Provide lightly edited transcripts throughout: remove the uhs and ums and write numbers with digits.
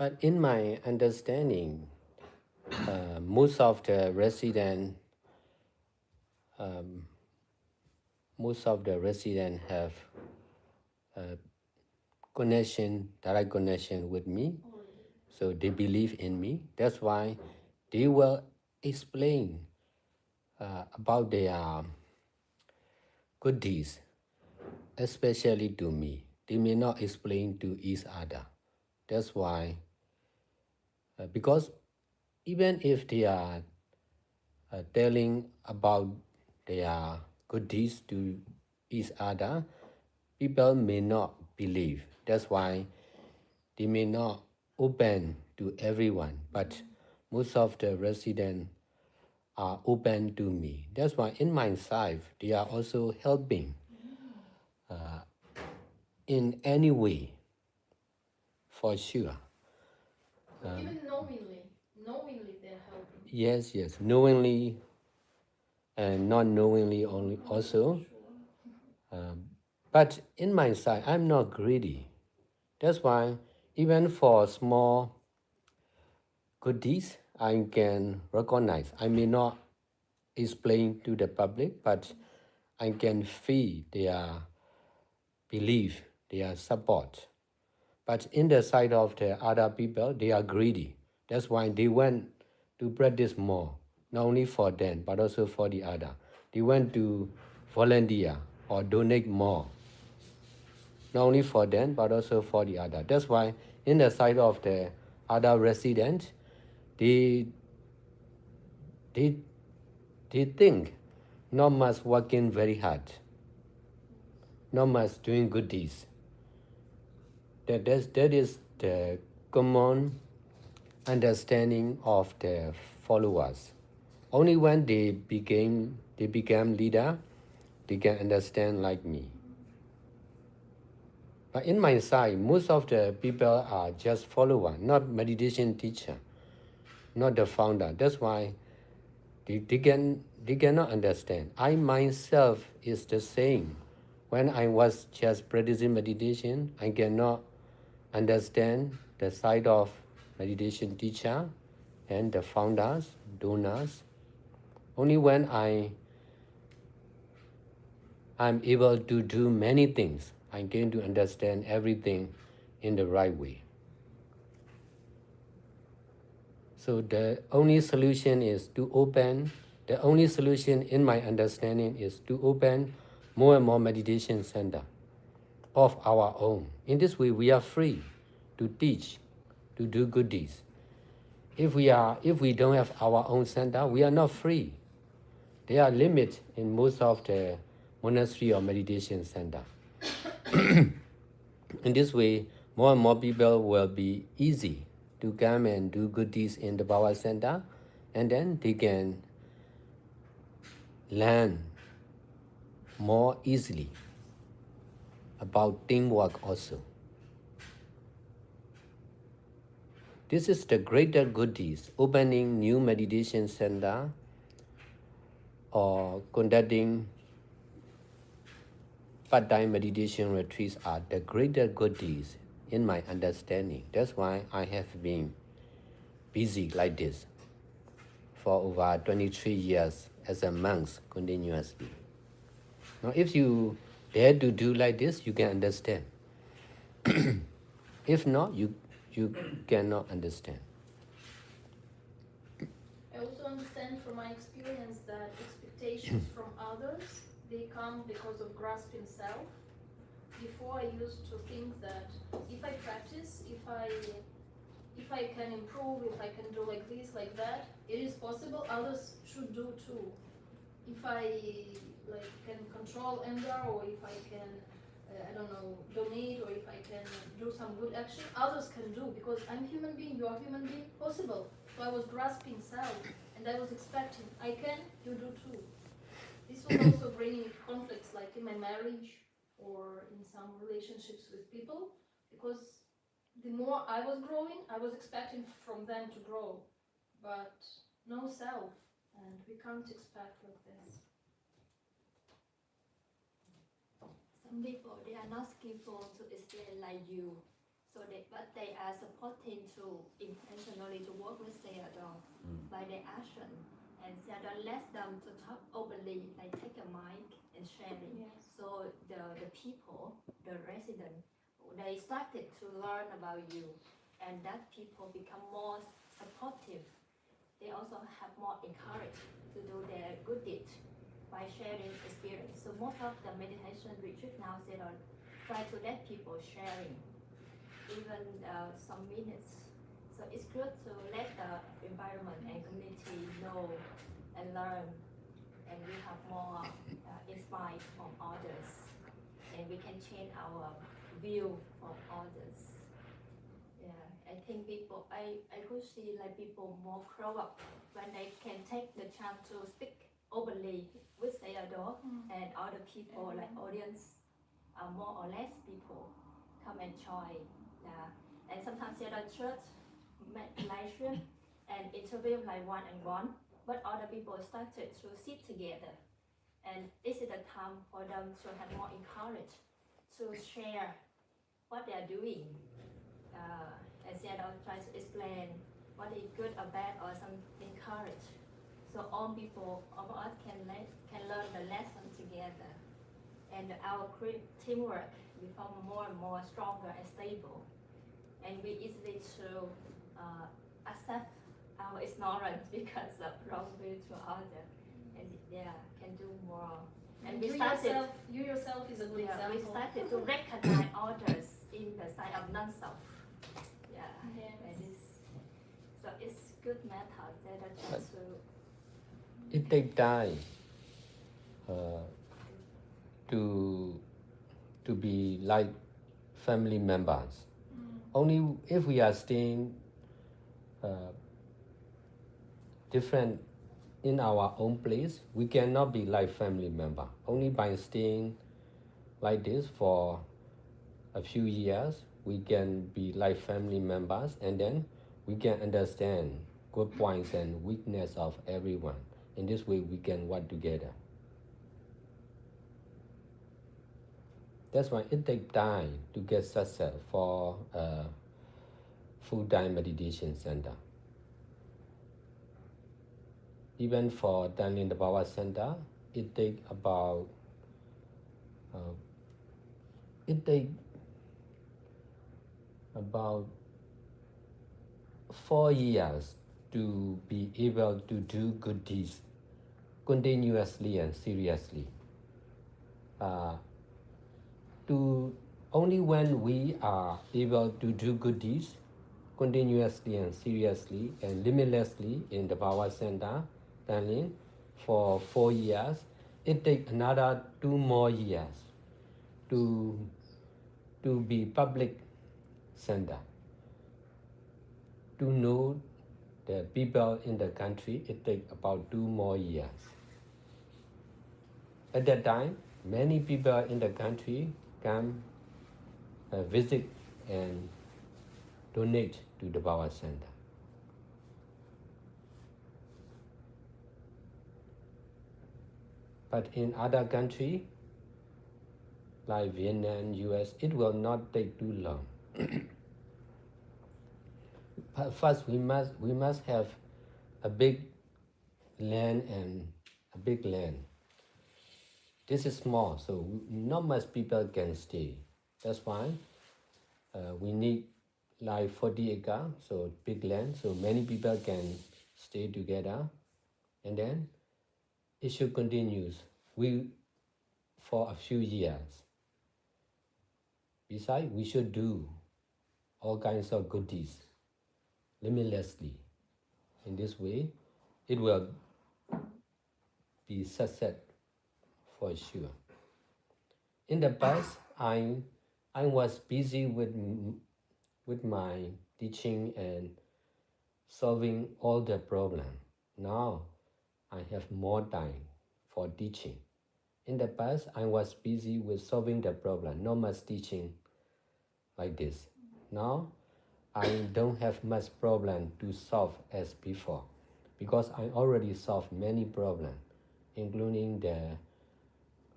But in my understanding, most of the resident, um, most of the resident have connection, direct connection with me. So they believe in me. That's why they will explain about their good deeds, especially to me. They may not explain to each other. That's why, because even if they are telling about their good deeds to each other, people may not believe. That's why they may not open to everyone, but most of the residents are open to me. That's why in my side, they are also helping in any way, for sure. Even knowingly they're helping. Yes, yes, knowingly and not knowingly only also. But in my side, I'm not greedy. That's why even for small good deeds, I can recognize. I may not explain to the public, but I can feel their belief, their support. But in the side of the other people, they are greedy. That's why they want to practice more, not only for them, but also for the other. They want to volunteer or donate more, not only for them, but also for the other. That's why in the side of the other residents, they, they, they think not much working very hard, not much doing good deeds. That is the common understanding of the followers. Only when they became leader, they can understand like me. But in my side, most of the people are just follower, not meditation teacher, not the founder. That's why they cannot understand. I myself is the same. When I was just practicing meditation, I cannot understand the side of meditation teacher and the founders, donors. Only when I'm able to do many things, I gain to understand everything in the right way. So the only solution in my understanding is to open more and more meditation center of our own. In this way, we are free to teach, to do good deeds. If we don't have our own center, we are not free. There are limits in most of the monastery or meditation center. In this way, more and more people will be easy to come and do good deeds in the Baba Center, and then they can learn more easily about teamwork also. This is the greater good deeds, opening new meditation center or conducting part-time meditation retreats are the greater good deeds in my understanding. That's why I have been busy like this for over 23 years as a monk continuously. Now, if you dare to do like this, you can understand. If not, you cannot understand. I also understand from my experience that expectations from others, they come because of grasping self. Before I used to think that if I practice, if I can improve, if I can do like this, like that, it is possible others should do too. If I like can control anger, or if I can I don't know, donate, or if I can do some good action, others can do, because I'm human being, you are human being, possible. So I was grasping self, and I was expecting, I can, you do too. This was also bringing conflicts, like in my marriage or in some relationships with people, because the more I was growing, I was expecting from them to grow, but no self, and we can't expect like this. Some people they are not skillful to explain like you. But they are supporting to intentionally to work with Sayadaw by their action. And Sayadaw lets them to talk openly, like take a mic and sharing. Yes. So the people, the residents, they started to learn about you, and that people become more supportive. They also have more encouraged to do their good deed by sharing experience. So most of the meditation retreat now Sayadaw try to let people sharing even some minutes. So it's good to let the environment and community know and learn, and we have more inspired from others, and we can change our view from others. Yeah, I think people, I could see like people more grow up when they can take the chance to speak openly with Sayadaw and other people, like audience, more or less people come and join. And sometimes Sayadaw church make live stream and interview like one-on-one, but other people started to sit together. And this is the time for them to have more encourage to share what they are doing. And Sayadaw tries to explain what is good or bad or some encourage. So all people, all of us can learn the lesson together. And our teamwork become more and more stronger and stable. And we easily to accept our ignorance because of wrong view to others. And yeah, can do more. And you yourself is a good example. We started to recognize others in the side of non-self. Yeah, Yes. So it's good method that I try to. It takes time to be like family members. Only if we are staying different in our own place, we cannot be like family member. Only by staying like this for a few years, we can be like family members, and then we can understand good points and weakness of everyone. In this way, we can work together. That's why it takes time to get success for a full-time meditation center. Even for Danlin the Power Center, it takes about 4 years to be able to do good deeds continuously and seriously. Only when we are able to do good deeds continuously and seriously and limitlessly in the Power Center, Danlin, for 4 years, it takes another 2 more years to be public center. To know the people in the country, it takes about 2 more years. At that time, many people in the country come visit and donate to the Power Center. But in other countries, like Vietnam, US, it will not take too long. But first, we must have a big land and a big land. This is small, so not much people can stay. That's why we need like 40 acres, so big land, so many people can stay together, and then it should continue for a few years. Besides, we should do all kinds of good deeds limitlessly. In this way, it will be success for sure. In the past, I was busy with my teaching and solving all the problems. Now, I have more time for teaching. In the past, I was busy with solving the problem, not much teaching like this. Now, I don't have much problem to solve as before, because I already solved many problems, including the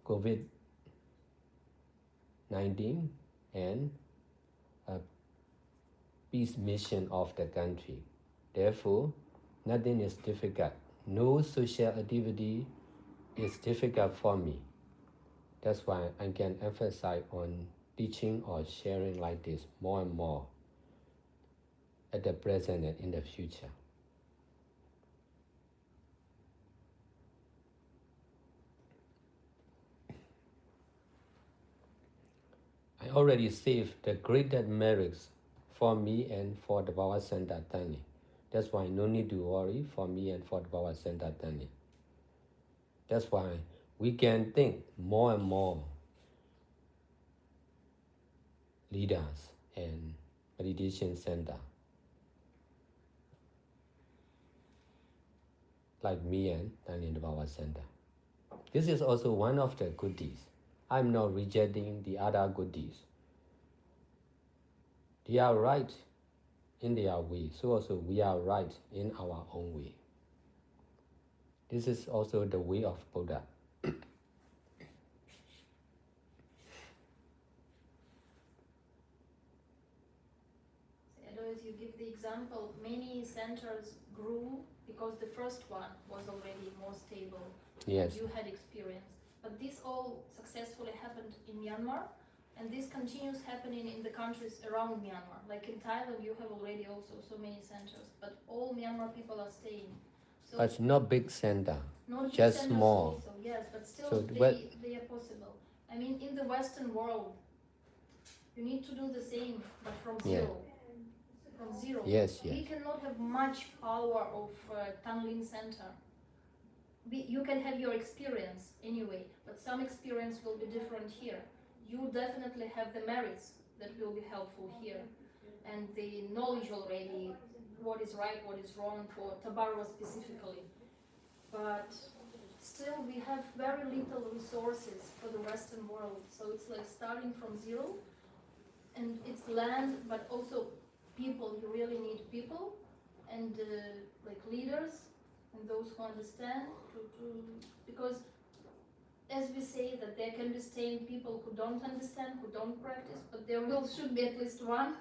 COVID-19 and peace mission of the country. Therefore, nothing is difficult. No social activity is difficult for me. That's why I can emphasize on teaching or sharing like this more and more at the present and in the future. I already saved the greatest merits for me and for the Baba Center Tani. That's why no need to worry for me and for the Baba Center Tani. That's why we can think more and more leaders and meditation center like me and Tani in the Baba Center. This is also one of the goodies. I'm not rejecting the other goodies. They are right in their way, so also we are right in our own way. This is also the way of Buddha. Otherwise, you give the example, many centers grew because the first one was already more stable. Yes. You had experience. But this all successfully happened in Myanmar, and this continues happening in the countries around Myanmar. Like in Thailand, you have already also so many centers, but all Myanmar people are staying. So But not big center, not big just centers small. Also, yes, but still So they are possible. I mean, in the Western world, you need to do the same, but from zero. From zero. Yes. We cannot have much power of Tanglin Center. You can have your experience anyway, but some experience will be different here. You definitely have the merits that will be helpful here, and the knowledge already, what is right, what is wrong for Tabarwa specifically. But still we have very little resources for the Western world, so it's like starting from zero, and it's land, but also people. You really need people and like leaders and those who understand because as we say that there can be staying people who don't understand, who don't practice, but there should be at least one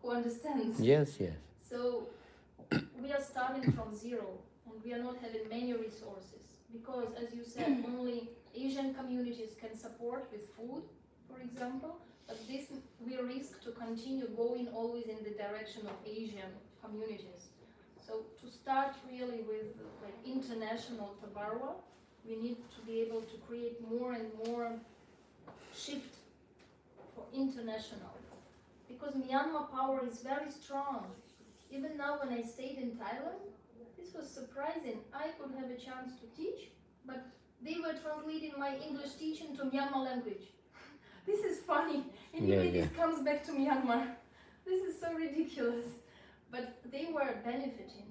who understands. Yes. So we are starting from zero, and we are not having many resources because, as you said, only Asian communities can support with food, for example, but this we risk to continue going always in the direction of Asian communities. So to start really with like international Tabarwa, we need to be able to create more and more shift for international. Because Myanmar power is very strong. Even now when I stayed in Thailand, this was surprising. I could have a chance to teach, but they were translating my English teaching to Myanmar language. This is funny. Anyway, this comes back to Myanmar. This is so ridiculous. But they were benefiting.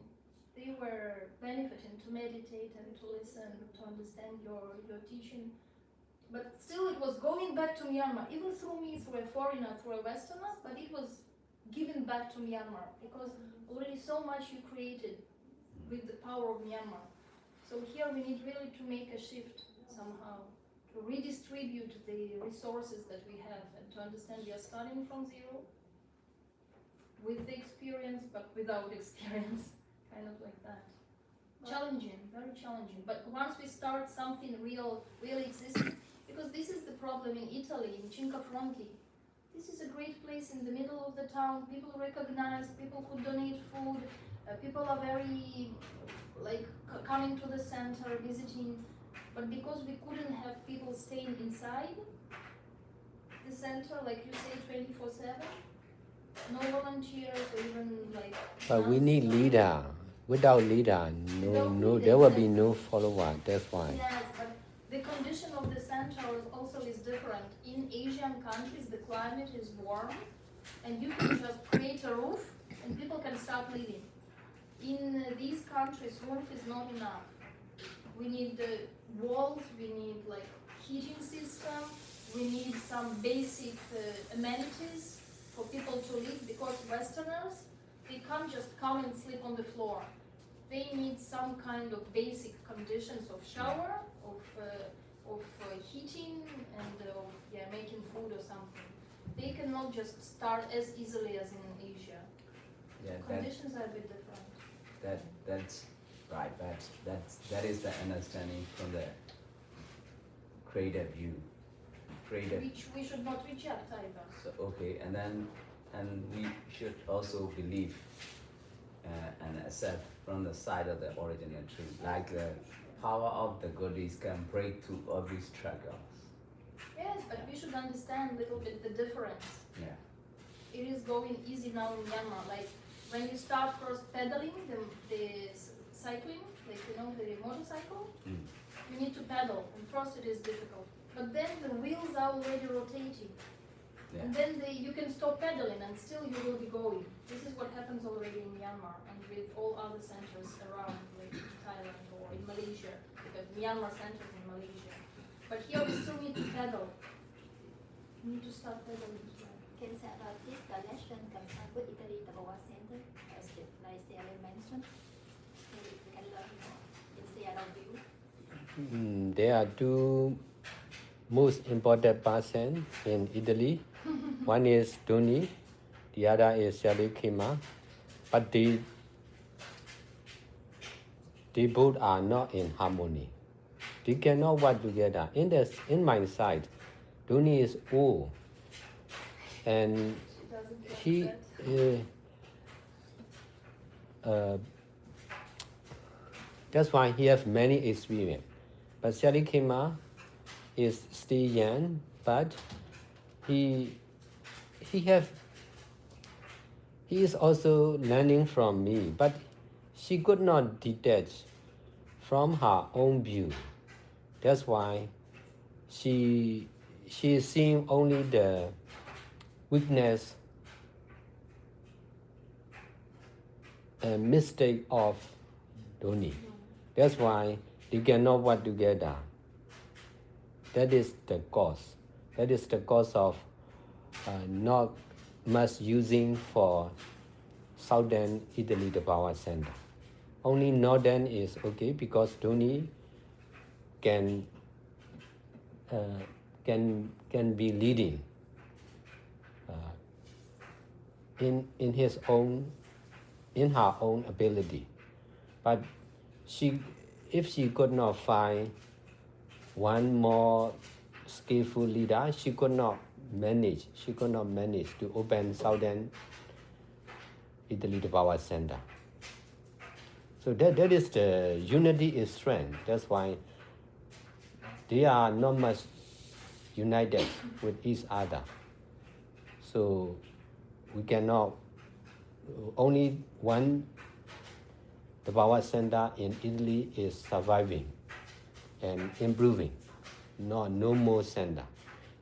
They were benefiting to meditate and to listen, to understand your teaching. But still it was going back to Myanmar, even through me, through a foreigner, through a Westerner, but it was given back to Myanmar because already so much you created with the power of Myanmar. So here we need really to make a shift somehow, to redistribute the resources that we have and to understand we are starting from zero with the experience but without experience, kind of like that. Challenging, very challenging. But once we start something really existing, because this is the problem in Italy, in Cinque Franchi. This is a great place in the middle of the town. People recognize, people who donate food, people are very coming to the center, visiting. But because we couldn't have people staying inside the center, like you say, 24/7, no volunteers or even like. But we need leader. Without leader, there will be no follower. That's why. Yes, but the condition of the center also is different. In Asian countries, the climate is warm, and you can just create a roof, and people can start living. In these countries, roof is not enough. We need the walls. We need like heating system. We need some basic amenities for people to live, because Westerners, they can't just come and sleep on the floor. They need some kind of basic conditions of shower, of heating, and of making food or something. They cannot just start as easily as in Asia. Yeah, Conditions are a bit different. that's right. That is the understanding from the creator view. Creator. Which we should not reject either. So okay, and we should also believe and accept from the side of the original truth, like the power of the goddess can break through all these struggles. Yes, but we should understand a little bit the difference. Yeah. It is going easy now in Myanmar. Like when you start first pedaling cycling, like the motorcycle, you need to pedal, and first it is difficult. But then the wheels are already rotating, Yeah. and then you can stop pedaling, and still you will be going. This is what happens already in Myanmar and with all other centers around, like in Thailand or in Malaysia, because Myanmar centers in Malaysia. But here we still need to pedal. We need to start pedaling. Can say about this connection combined with Italy, the Power Center, as like Sally mentioned. Maybe we can learn more in Seattle view. There are two most important persons in Italy. One is Tony, the other is Sally Kima. But they both are not in harmony. They cannot work together. In my side, Tony is old, and She doesn't get that. that's why he has many experience. But Sally Kima is still young, but he is also learning from me. But she could not detach from her own view. That's why she is seeing only the weakness and mistake of Dhoni. That's why they cannot work together. That is the cause. That is the cause of not much using for southern Italy the power center. Only northern is okay because Dhoni can be leading in her own ability. But if she could not find one more skillful leader, she could not manage to open southern Italy the power center. So that is the unity is strength. That's why they are not much united with each other. So we cannot only one the power center in Italy is surviving and improving. No more center.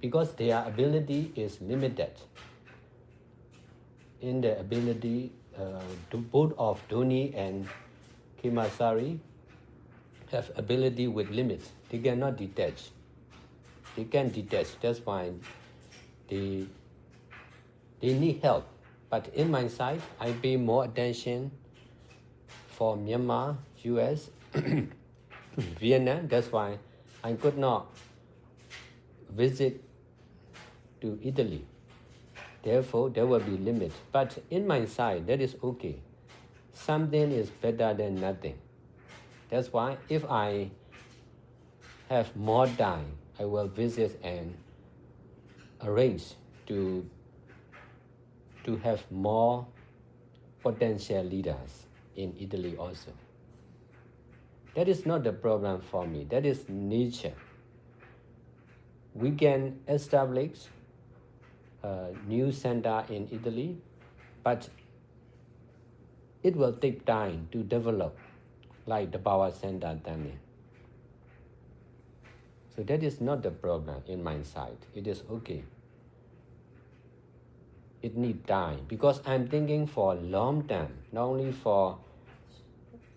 Because their ability is limited. In the ability to both of Dhoni and Kimasari have ability with limits. They cannot detach. They can detach. That's why they need help. But in my side, I pay more attention for Myanmar, US, Vietnam. That's why I could not visit to Italy. Therefore, there will be limits. But in my side, that is okay. Something is better than nothing. That's why if I have more time, I will visit and arrange to have more potential leaders in Italy also. That is not the problem for me. That is nature. We can establish a new center in Italy, but it will take time to develop like the power center done. So that is not the problem in my side. It is okay. It needs time because I'm thinking for long term, not only for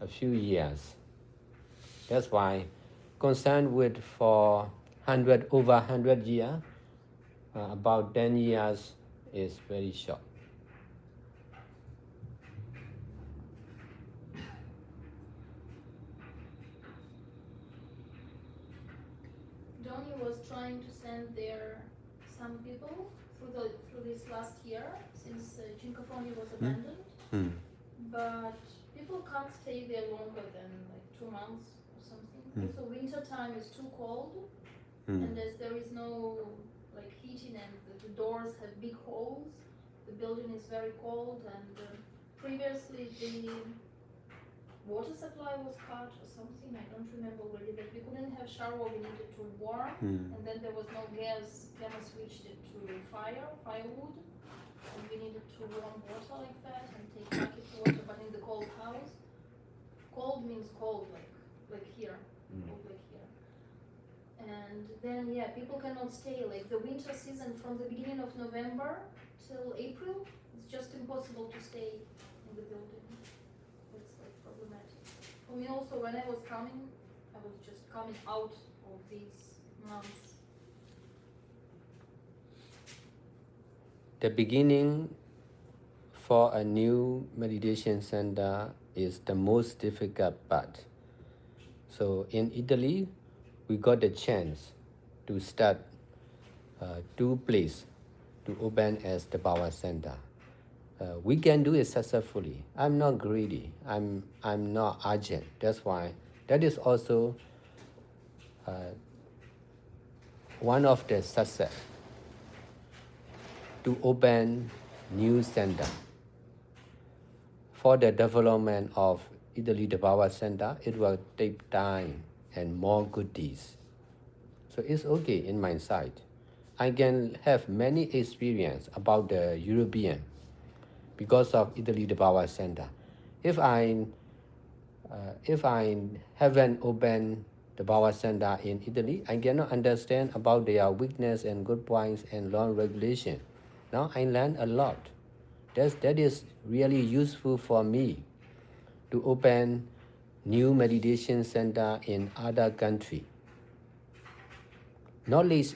a few years. That's why concerned with for over 100 years, about 10 years is very short. Donnie was trying to send there some people through this last year since Chincophony was abandoned. but people can't stay there longer than like 2 months or something. Also, winter time is too cold, and as there is no like heating and the doors have big holes, the building is very cold. And previously the water supply was cut or something. I don't remember really, but we couldn't have shower. We needed to warm, and then there was no gas. Gamma switched it to firewood, and we needed to warm water like that and take bucket water. But in the cold house, cold means cold, like here, cold like here. And then people cannot stay. Like the winter season from the beginning of November till April, it's just impossible to stay in the building. It's like problematic. For me also, when I was coming, I was just coming out of these months. The beginning for a new meditation center is the most difficult part. So in Italy, we got the chance to start two places to open as the power center. We can do it successfully. I'm not greedy. I'm not urgent. That's why that is also one of the success to open new center. For the development of Italy the power center, it will take time and more goodies. So it's okay in my side. I can have many experience about the European because of Italy the power center. If I haven't opened the power center in Italy, I cannot understand about their weakness and good points and law regulation. Now I learn a lot. That is really useful for me to open new meditation center in other country. Knowledge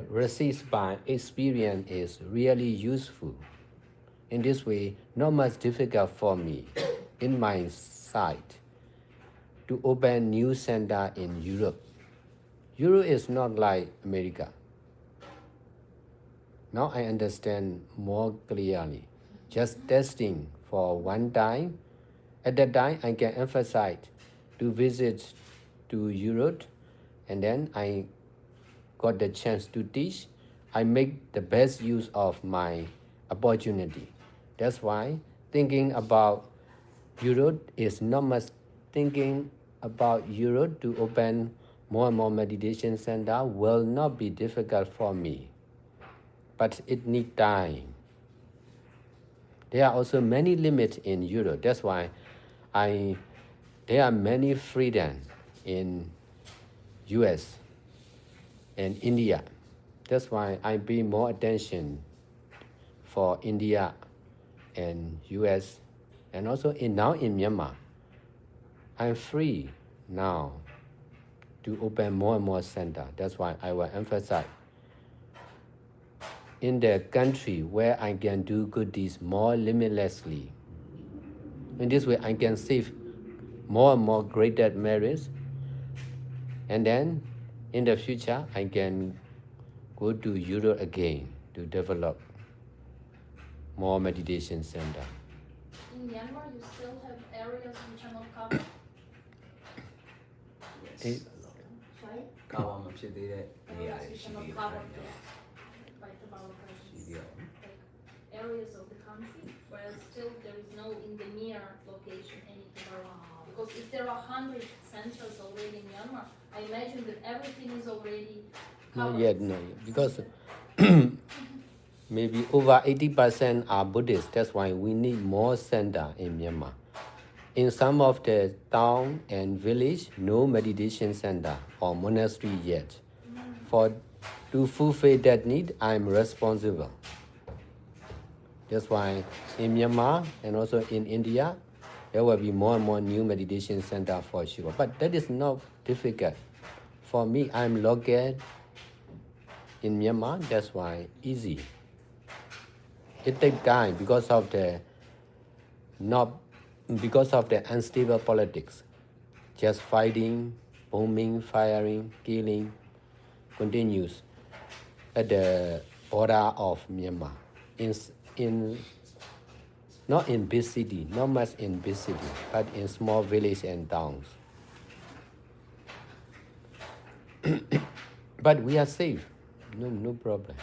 received by experience is really useful. In this way, not much difficult for me in my side to open new center in Europe. Europe is not like America. Now I understand more clearly. Just testing for one time. At that time, I can emphasize to visit to Europe, and then I got the chance to teach. I make the best use of my opportunity. That's why thinking about Europe is not much thinking about Europe to open more and more meditation center will not be difficult for me. But it needs time. There are also many limits in Europe. That's why there are many freedom in US and India. That's why I pay more attention for India and US and also now in Myanmar. I'm free now to open more and more center. That's why I will emphasize in the country where I can do good deeds more limitlessly. In this way, I can save more and more greater merits. And then in the future, I can go to Europe again to develop more meditation center. In Myanmar, you still have areas which are not covered. Yes. Sorry? Cover မဖြစ်သေးတဲ့ Areas area which ရှိ are not သေးတယ် covered yet by the power ရှိ presence. သေးတယ် Like areas of the country where still there is no in the near location anything around. Because if there are 100 centers already in Myanmar, I imagine that everything is already covered. Not yet, because maybe over 80% are Buddhists. That's why we need more center in Myanmar. In some of the town and village, no meditation center or monastery yet. To fulfill that need, I'm responsible. That's why in Myanmar and also in India, there will be more and more new meditation center for sure. But that is not difficult. For me, I'm located in Myanmar, that's why easy. It takes time because of the unstable politics. Just fighting, bombing, firing, killing continues at the border of Myanmar. in not in big city, not much in big city, but in small village and towns. But we are safe, no problem.